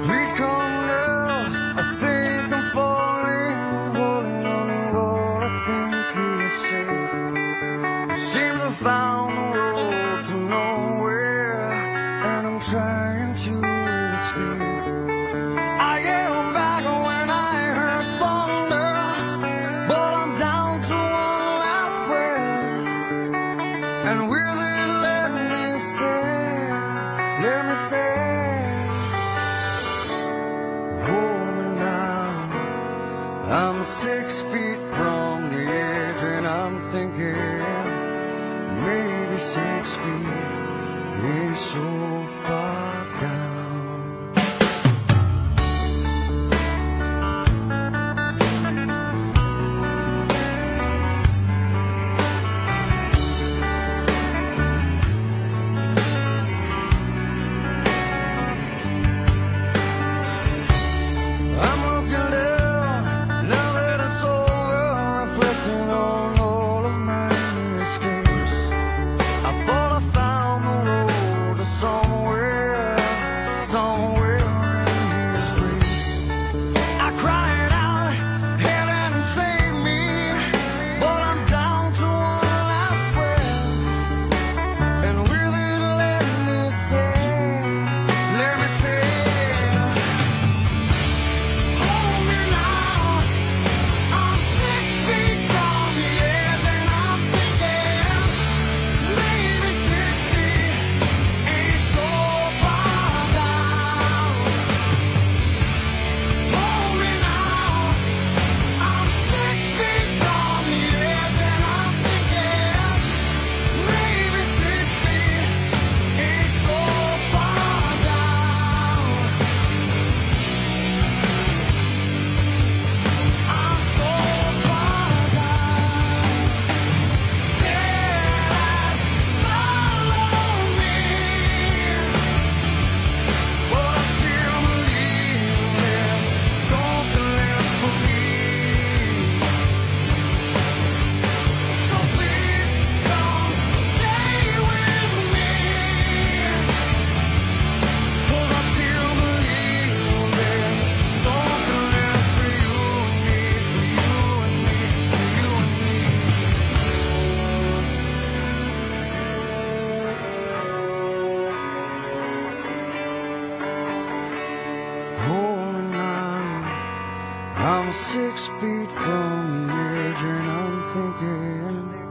Please come now, I think I'm falling, holding on to what I think is safe. Seems I found the road to nowhere, and I'm trying to escape. I am back when I heard thunder, but I'm down to one last breath, and with it let me say, hold me now. I'm 6 feet from the edge, and I'm thinking maybe 6 feet ain't so far down. I'm looking down, now that it's over, reflecting on all of my mistakes. I thought I found the road to somewhere in His grace. I cried out, heaven save me, but I'm down to one last breath, and with it let me say, hold me now. I'm 6 feet from the edge, and I'm thinking maybe 6 feet ain't so far down. Hold me now. I'm 6 feet from the edge, and I'm thinking maybe 6 feet ain't so far down. I'm so far down. Dead eyes follow me, but I still believe there's something left for me. So please come stay with me, 'cause I still believe there's something left for you and me, for you and me, hold me now. I'm 6 feet from the edge, and I'm thinking